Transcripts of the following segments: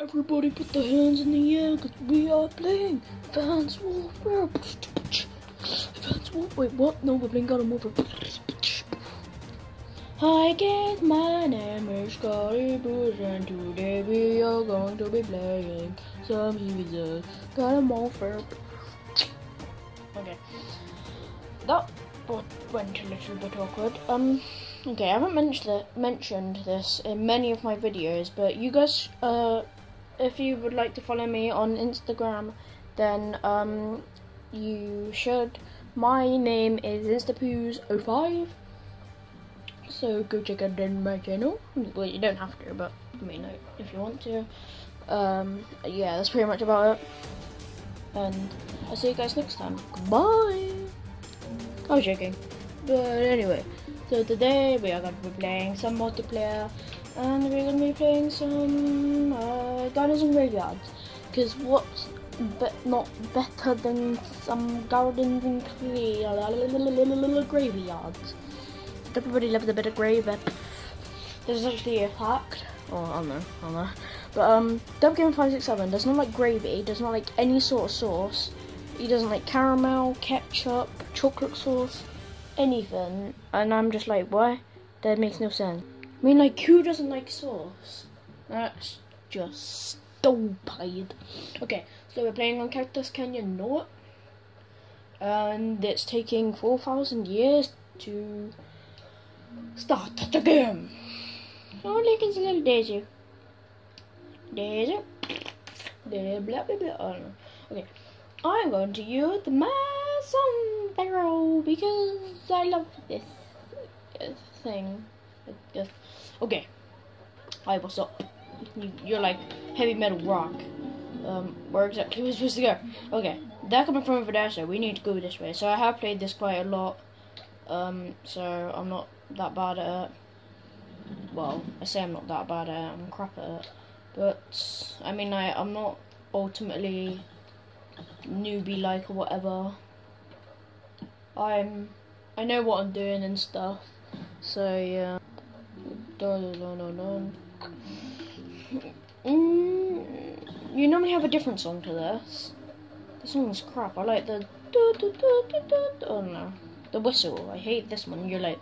Everybody put their hands in the air because we are playing Advanced Warfare. Advanced Warfare. Wait, what? No, we're playing God of War. Hi guys, my name is Scottypoos and today we are going to be playing some PvZ God of Warfare. Okay. That went a little bit awkward. Okay, I haven't mentioned this in many of my videos, but you guys, if you would like to follow me on Instagram, then you should. My name is Scottypoos.Today I'm. So go check out my channel. Well, you don't have to, but I mean, like, if you want to. Yeah, that's pretty much about it. And I'll see you guys next time. Goodbye. I was joking, but anyway. So today we are going to be playing some multiplayer, and we're going to be playing some gardens and graveyards. Because what's not better than some gardens and graveyards? Everybody loves a bit of gravy. There's actually a fact. Oh, I don't know. But Game567 does not like gravy. Does not like any sort of sauce. He doesn't like caramel, ketchup, chocolate sauce, anything. And I'm just like, why? That makes no sense. I mean, like, who doesn't like sauce? That's just stupid. Okay, so we're playing on Cactus Canyon North, and it's taking 4,000 years to start the game. Oh, look, it's a little Daisy. Daisy. Blah, blah, blah, blah. I don't know. Okay. I'm going to use my sombrero because I love this thing. Okay. Hi, what's up? You're like heavy metal rock. Where exactly are we supposed to go? Okay. They're coming from over there, so we need to go this way. So I have played this quite a lot. So I'm not that bad at it. Well, I say I'm not that bad at it, I'm crap at it. But, I mean, I'm not ultimately newbie like or whatever. I know what I'm doing and stuff. So, yeah. You normally have a different song to this. This song's crap. I like the oh no. The whistle. I hate this one. You're like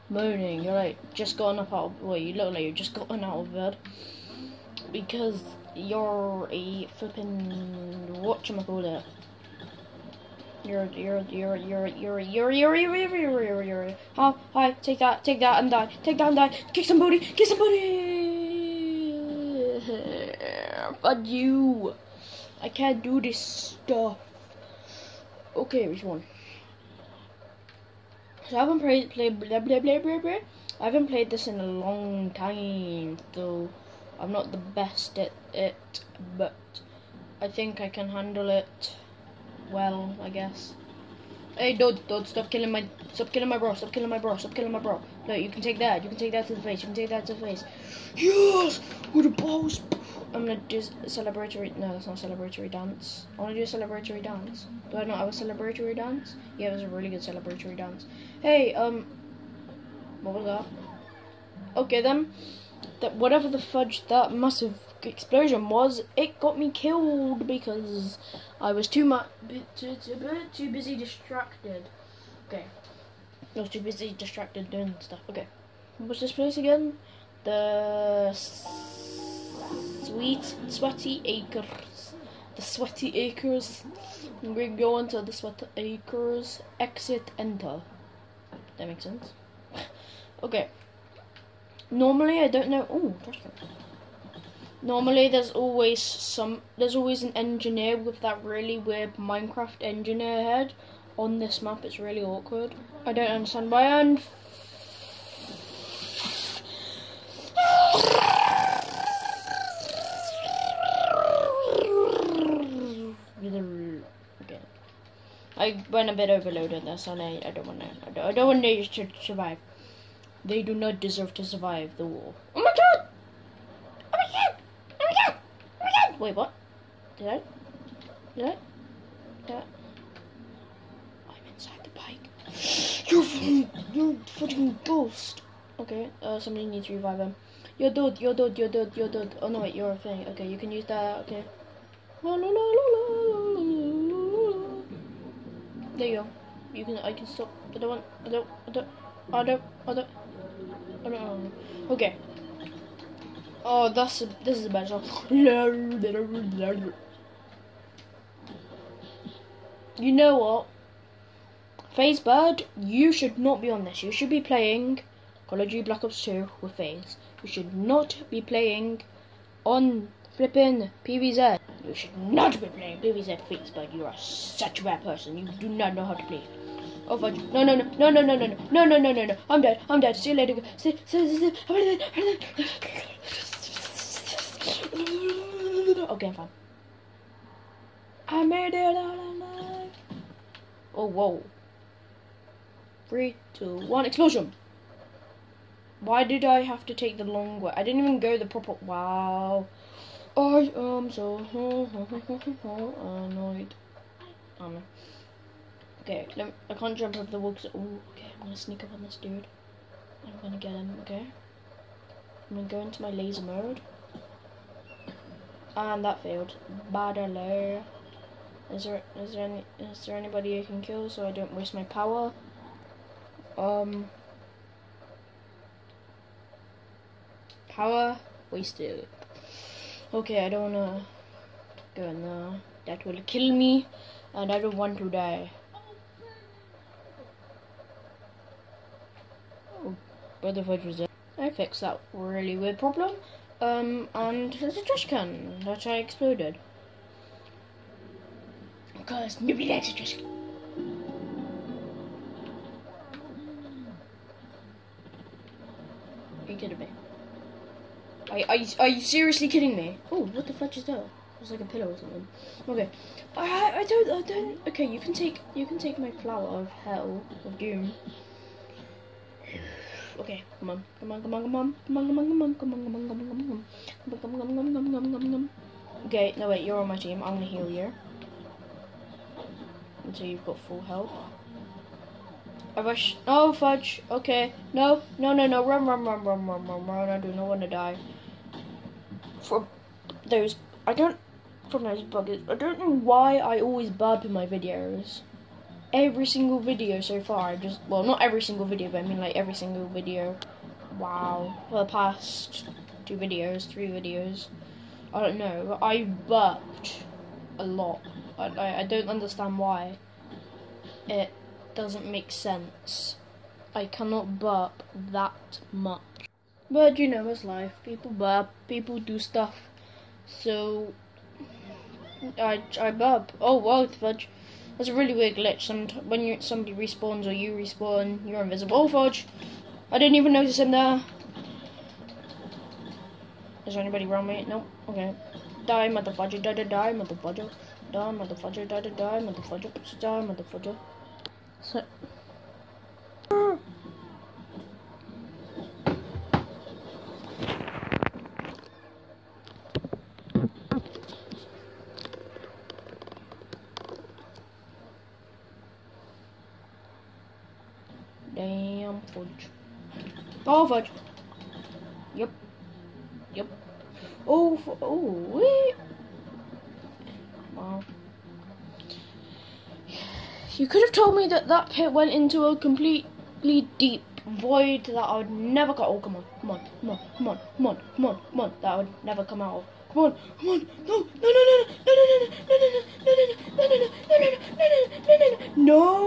moaning. You're like just gotten up out of, well, you look like you've just gotten out of bed. Because you're a flippin' whatchamacallit. You're hi, take that and die. Take that and die. Kick somebody. But you, I can't do this stuff. Okay, which one? So I haven't played I haven't played this in a long time, though I'm not the best at it, but I think I can handle it well, I guess. Hey, dude, stop killing my bro. No, you can take that to the face. Yes, with a boss. I'm gonna do a celebratory. No, that's not a celebratory dance. I wanna do a celebratory dance. Do I not have a celebratory dance? Yeah, it was a really good celebratory dance. Hey, what was that? Okay then. That whatever the fudge that massive explosion was, it got me killed because I was too busy distracted. Okay, I was too busy distracted doing stuff. Okay, what's this place again? The sweaty acres. The sweaty acres. We're going to the sweaty acres. Exit, enter. That makes sense. Okay. Normally, I don't know. Oh, interesting. Normally, there's always an engineer with that really weird Minecraft engineer head on this map. It's really awkward. I don't understand why. And okay, I went a bit overloaded this, and I don't want to survive. They do not deserve to survive the war. Oh my god! Wait, what? Did I? I'm inside the bike. You're fucking ghost. Okay, somebody needs to revive him. You're dead. You're dead. You're dead. You're dead. Oh no, wait, you're a thing. Okay, you can use that. Okay. La, la, la, la, la, la. There you go. You can. I can stop. I don't want. I don't. Okay. Oh, this is a bad shot. You know what? FaZe Bird, you should not be on this. You should be playing Call of Duty Black Ops 2 with FaZe. You should not be playing on flipping PvZ. You should not be playing PvZ FaZe Bird. You are such a bad person. You do not know how to play. Oh fudge. No. I'm dead. See you later. Okay, I'm fine. I made it out alive. Oh, whoa. 3, 2, 1, explosion. Why did I have to take the long way? I didn't even go the proper. Wow. I am so annoyed. Okay, I can't jump over the wall because. Oh, okay, I'm gonna sneak up on this dude. I'm gonna get him, okay? I'm gonna go into my laser mode. And that failed. Bad alert. Is there anybody I can kill so I don't waste my power? Power wasted. Okay, I don't wanna go in there. That will kill me, and I don't want to die. Oh, where the fudge was that? I fixed that really weird problem. And there's a trash can that I exploded. Because nobody likes a trash can. Are you kidding me? Are you seriously kidding me? Oh, what the fudge is that? It's like a pillow or something. Okay, I don't. Okay, you can take my flower of hell of doom. Okay, come on. Okay, no wait, you're on my team. I'm gonna heal you until you've got full health. I rush. Oh fudge. Okay, no. Run. I do not want to die. From those buggers. I don't know why I always burp in my videos. Every single video so far, well, not every single video, but I mean like every single video. Wow. For the past 2 videos, 3 videos, I don't know. I burped a lot. I don't understand why. It doesn't make sense. I cannot burp that much. But you know, it's life. People burp. People do stuff. So I burp. Oh wow, fudge. That's a really weird glitch. When somebody respawns or you respawn, you're invisible. Oh fudge! I didn't even notice him there. Is there anybody around me? Nope. Okay. Die, motherfudger. Die, motherfudger. Die, motherfudger. Die, motherfudger. Die, motherfudger. So. Damn fudge. Oh fudge. Yep. Oh wait. Wow. You could have told me that pit went into a completely deep void that I would never got. Oh come on. That I would never come out of. Come on. No.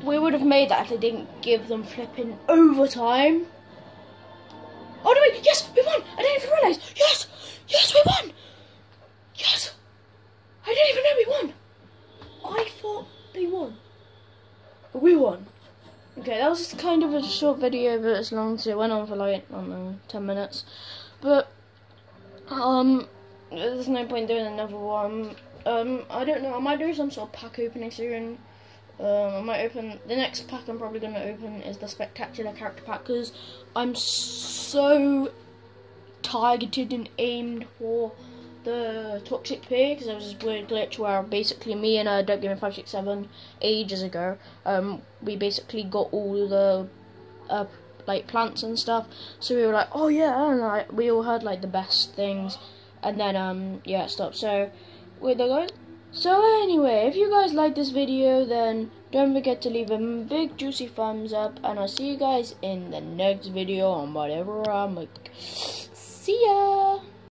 We would have made that if they didn't give them flipping overtime. Oh no wait, yes, we won! I didn't even realise! Yes, we won! Yes! I didn't even know we won! I thought they won. But we won. Okay, that was just kind of a short video, but it's long, so it went on for like, I don't know, 10 minutes. But, there's no point doing another one. I don't know, I might do some sort of pack opening soon. I might open the next pack. I'm probably gonna open is the spectacular character pack because I'm so targeted and aimed for the toxic pig. Because there was this weird glitch where basically me and Don't Give Me 567 ages ago, we basically got all the like plants and stuff. So we were like, oh yeah, and like we all heard like the best things, and then yeah, it stopped. So wait, there goes. So anyway, if you guys like this video, then don't forget to leave a big juicy thumbs up, and I'll see you guys in the next video on whatever I'm like. See ya!